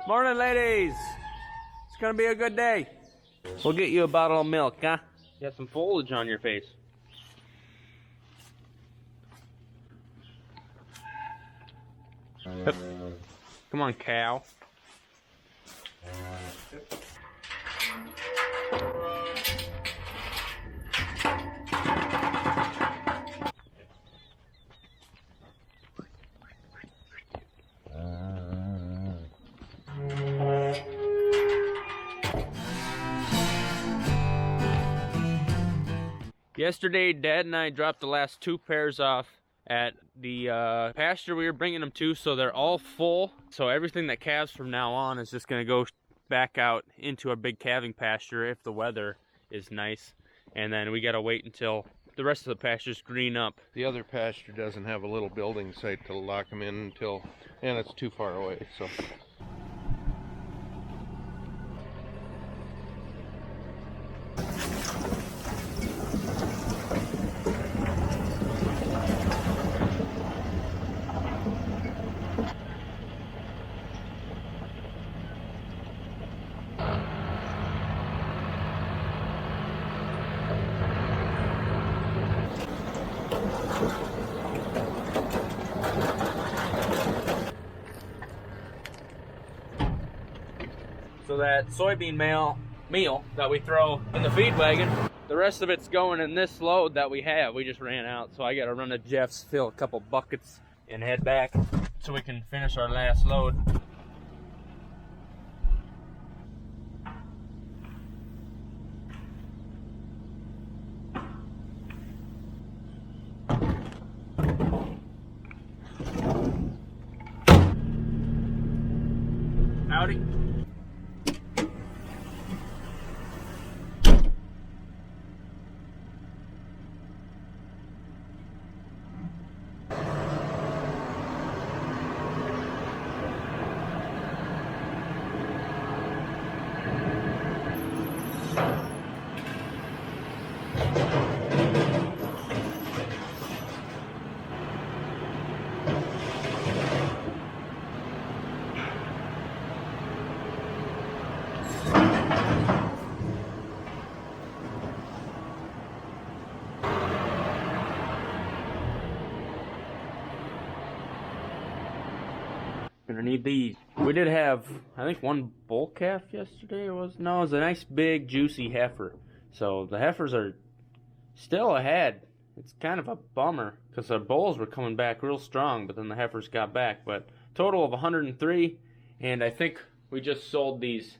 Morning, ladies. It's gonna be a good day. We'll get you a bottle of milk, huh? You got some foliage on your face. Come on, cow. Yesterday, Dad and I dropped the last 2 pairs off at the pasture we were bringing them to, so they're all full. So everything that calves from now on is just going to go back out into our big calving pasture if the weather is nice. And then we got to wait until the rest of the pastures green up. The other pasture doesn't have a little building site to lock them in until, and it's too far away, so. So that soybean meal that we throw in the feed wagon, the rest of it's going in this load that we have. We just ran out, so I got to run to Jeff's, fill a couple buckets, and head back so we can finish our last load. Howdy. Gonna need these. We did have, I think, 1 bull calf yesterday. It was a nice big juicy heifer. So the heifers are still ahead. It's kind of a bummer because the bulls were coming back real strong, but then the heifers got back. But total of 103, and I think we just sold these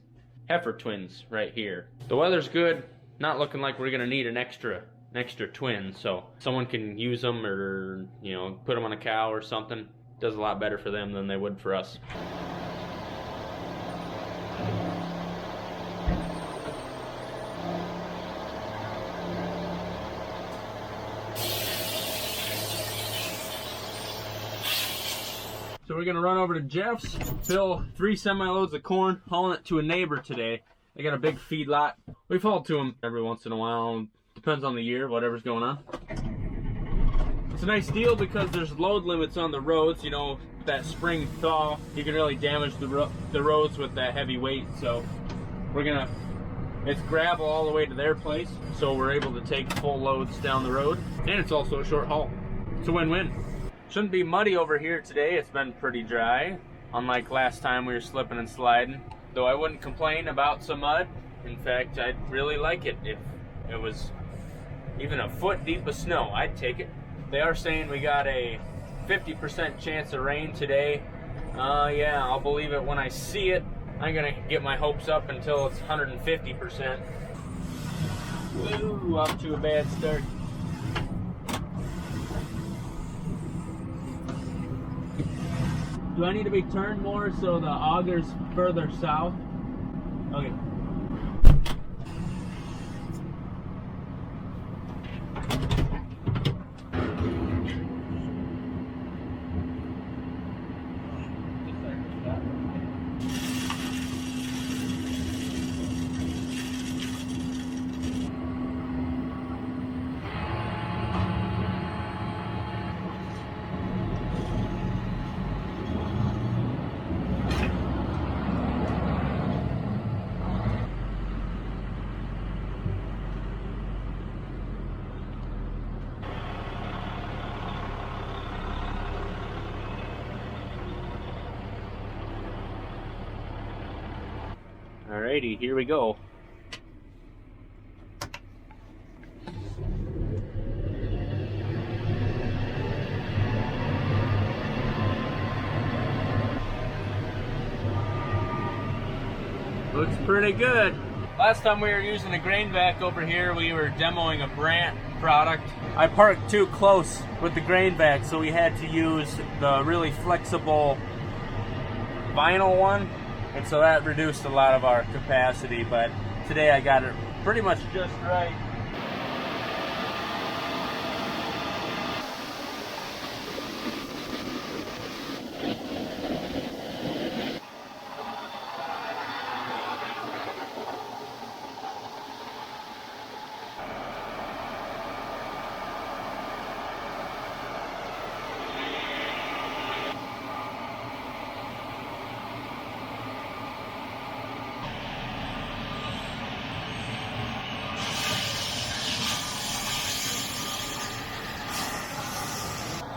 heifer twins right here. The weather's good. Not looking like we're gonna need an extra twin, so someone can use them or put them on a cow or something. Does a lot better for them than they would for us. So we're gonna run over to Jeff's, fill 3 semi-loads of corn, hauling it to a neighbor today. They got a big feed lot. We've hauled to them every once in a while. Depends on the year, whatever's going on. It's a nice deal because there's load limits on the roads. That spring thaw, you can really damage the roads with that heavy weight. So it's gravel all the way to their place, so we're able to take full loads down the road, and it's also a short haul. It's a win-win. Shouldn't be muddy over here today. It's been pretty dry, unlike last time we were slipping and sliding. Though I wouldn't complain about some mud. In fact, I'd really like it if it was even a foot deep of snow. I'd take it. They are saying we got a 50% chance of rain today. Yeah, I'll believe it when I see it. I'm gonna get my hopes up until it's 150%. Woo, off to a bad start. Do I need to be turned more so the auger's further south? Okay. Alrighty, here we go. Looks pretty good. Last time we were using a grain vac over here, we were demoing a Brant product. I parked too close with the grain vac, so we had to use the really flexible vinyl one, and so that reduced a lot of our capacity, but today I got it pretty much just right.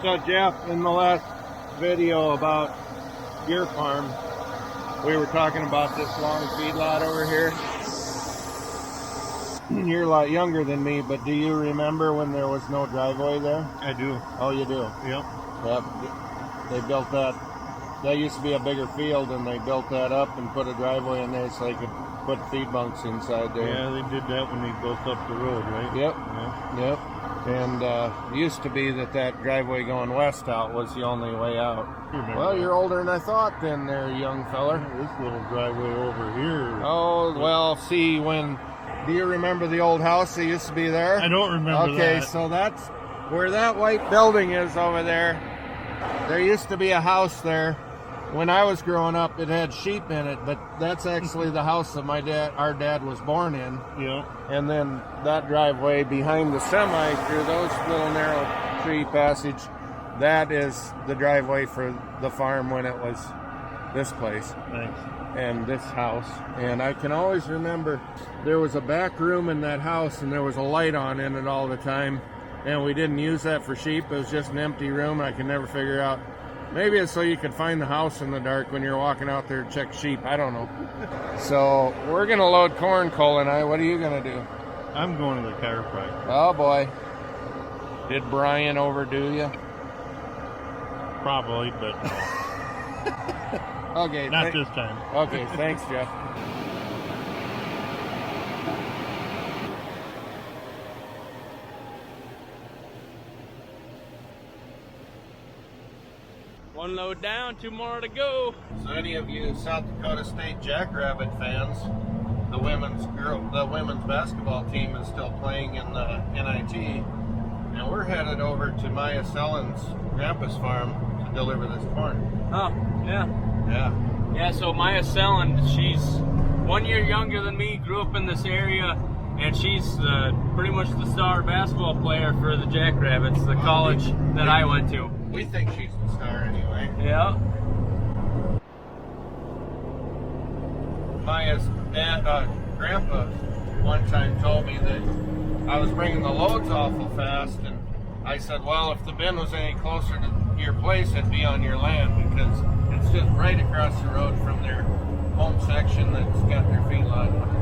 So Jeff, in the last video about your farm, we were talking about this long feedlot over here. You're a lot younger than me, but do you remember when there was no driveway there? I do. Oh, you do? Yep. Yep. They built that. That used to be a bigger field, and they built that up and put a driveway in there so they could put feed bunks inside there. Yeah, they did that when they built up the road, right? Yep. Yeah. Yep. And it used to be that driveway going west out was the only way out. Well, that. you're older than I thought then there, young feller. This little driveway over here. Oh, well, see, do you remember the old house that used to be there? I don't remember that. Okay, so that's where that white building is over there. There used to be a house there. When I was growing up, it had sheep in it, but that's actually the house that our dad was born in. Yeah. And then that driveway behind the semi through those little narrow tree passage, that is the driveway for the farm when it was this place. Thanks. And this house. And I can always remember there was a back room in that house and there was a light on in it all the time. And we didn't use that for sheep. It was just an empty room. I could never figure out. Maybe it's so you could find the house in the dark when you're walking out there to check sheep. I don't know. So we're going to load corn, Cole and I. What are you going to do? I'm going to the chiropractor. Oh, boy. Did Brian overdo you? Probably, but no. Okay. Not this time. Okay, thanks, Jeff. One load down, 2 more to go. So any of you South Dakota State Jackrabbit fans, the women's basketball team is still playing in the NIT, and we're headed over to Maya Sellen's grandpa's farm to deliver this corn. Oh, yeah. Yeah. Yeah, so Maya Sellen, she's 1 year younger than me, grew up in this area, and she's pretty much the star basketball player for the Jackrabbits, the college that I went to. We think she's the star anyway. Yeah. Maya's grandpa one time told me that I was bringing the loads awful fast, and I said, well, if the bin was any closer to your place, it'd be on your land, because it's just right across the road from their home section that's got their feedlot on it.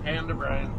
Hand to Brian.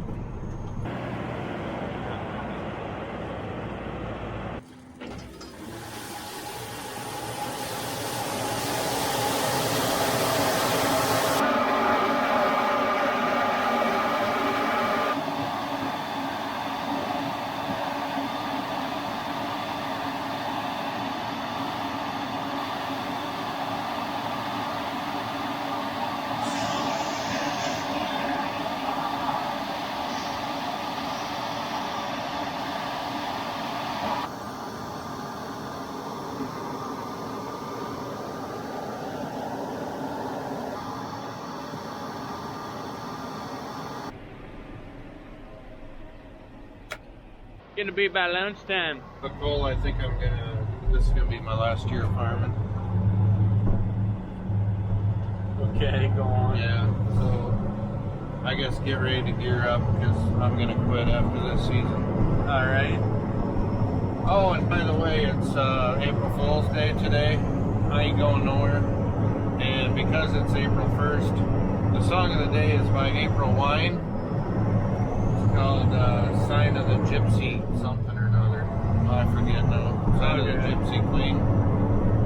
Gonna be by lunchtime. The goal, I think this is gonna be my last year of farming. Okay, go on. Yeah, so I guess get ready to gear up because I'm gonna quit after this season. All right. Oh, and by the way, it's April Fool's Day today. I ain't going nowhere. And because it's April 1st, the song of the day is by April Wine. It's called Sign of the Gypsy something or another. Oh, I forget now. Sign of the Gypsy Queen.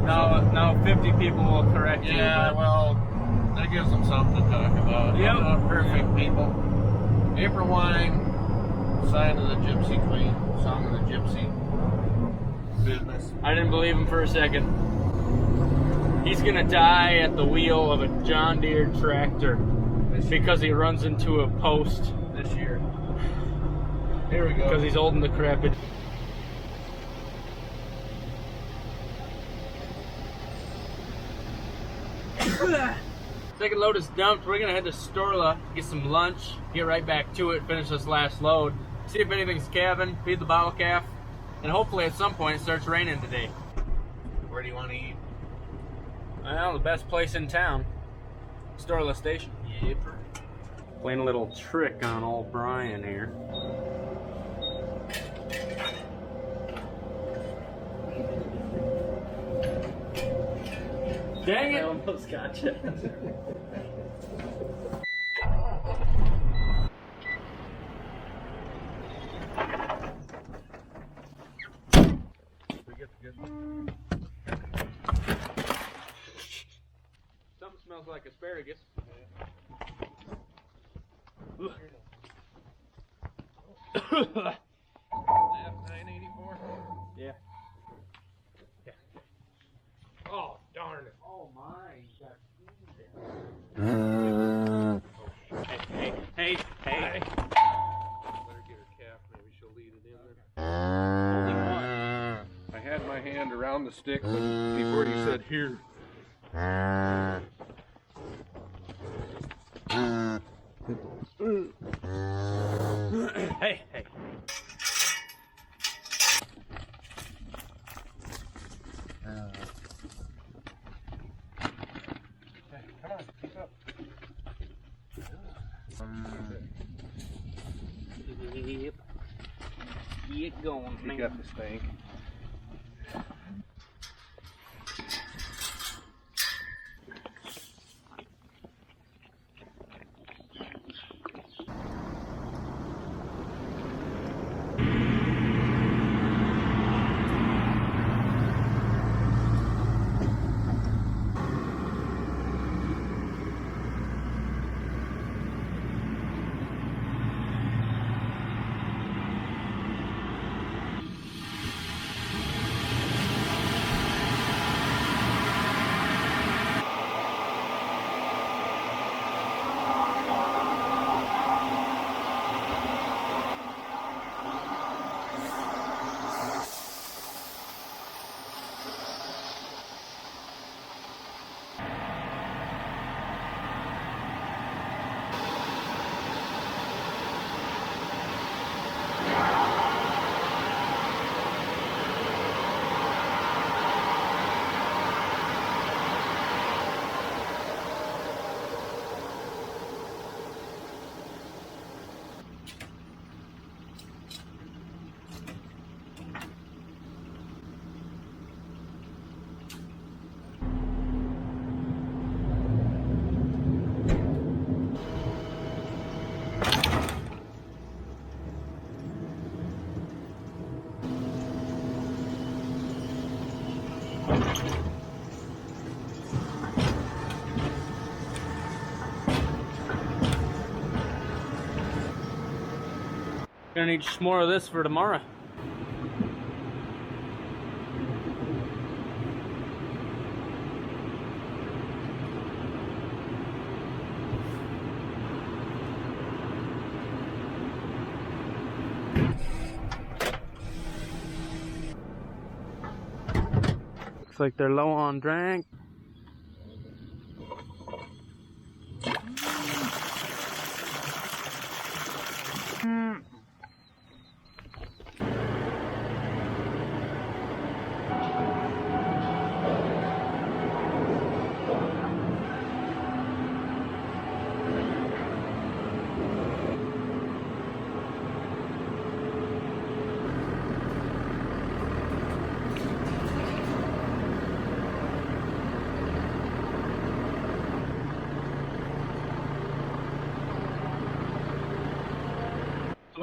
Now 50 people will correct you. Yeah, but... well, that gives them something to talk about. Yep. Not perfect people. April Wine, Sign of the Gypsy Queen, Song of the Gypsy. Business. I didn't believe him for a second. He's gonna die at the wheel of a John Deere tractor because he runs into a post This year. Here we go. because he's old and decrepit. Second load is dumped. We're gonna head to Storla, get some lunch, get right back to it, finish this last load, see if anything's calving, feed the bottle calf, and hopefully at some point it starts raining today. Where do you want to eat? Well, the best place in town, Storla Station. Yep. Playing a little trick on old Brian here. Dang it! I almost got you. Something smells like asparagus. F984. Yeah. Oh, darn it. Oh my. Hey. Better get her calf. Maybe she'll lead it in there. Only one. I had my hand around the stick before you said here. Hey. Come on, keep up. Yep. Get going, You man. got the stank. Gonna need some more of this for tomorrow. Looks like they're low on drink.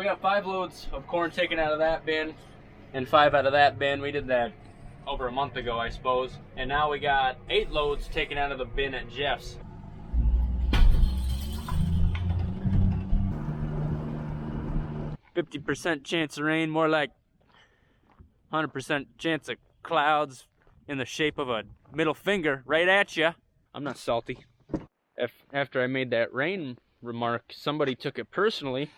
we got 5 loads of corn taken out of that bin and 5 out of that bin. We did that over a month ago, I suppose. And now we got 8 loads taken out of the bin at Jeff's. %50 chance of rain, more like 100% chance of clouds in the shape of a middle finger right at you. I'm not salty. After I made that rain remark, somebody took it personally.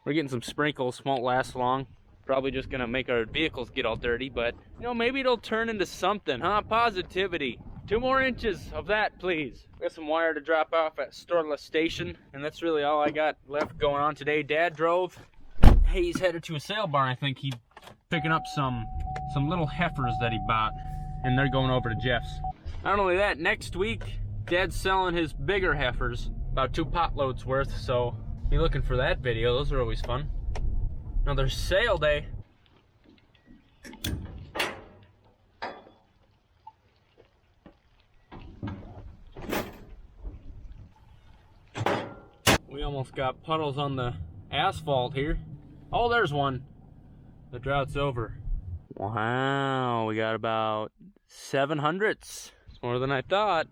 We're getting some sprinkles, won't last long. Probably just gonna make our vehicles get all dirty, but you know, maybe it'll turn into something, huh? Positivity. 2 more inches of that, please. We got some wire to drop off at Storla Station, and that's really all I got left going on today. Dad drove. Hey, he's headed to a sale barn. I think he's picking up some little heifers that he bought, and they're going over to Jeff's. Not only that, next week, Dad's selling his bigger heifers, about 2 pot loads worth, so be looking for that video. Those are always fun. Another sale day. We almost got puddles on the asphalt here. Oh, there's one. The drought's over. Wow, we got about 700s. It's more than I thought.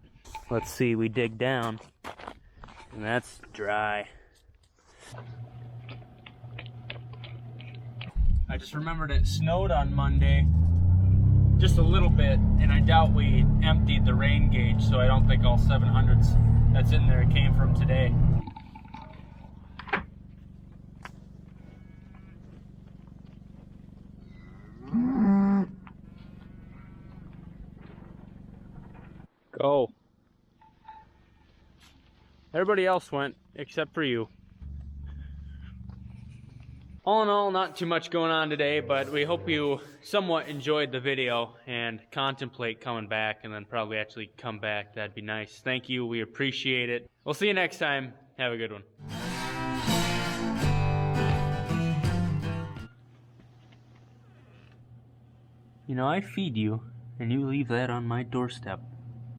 Let's see, we dig down, and that's dry. I just remembered it snowed on Monday, just a little bit, and I doubt we emptied the rain gauge, so I don't think all 700s that's in there came from today. Go. Everybody else went, except for you. All in all, not too much going on today, but we hope you somewhat enjoyed the video and contemplate coming back, and then probably actually come back. That'd be nice. Thank you. We appreciate it. We'll see you next time. Have a good one. You know, I feed you, and you leave that on my doorstep.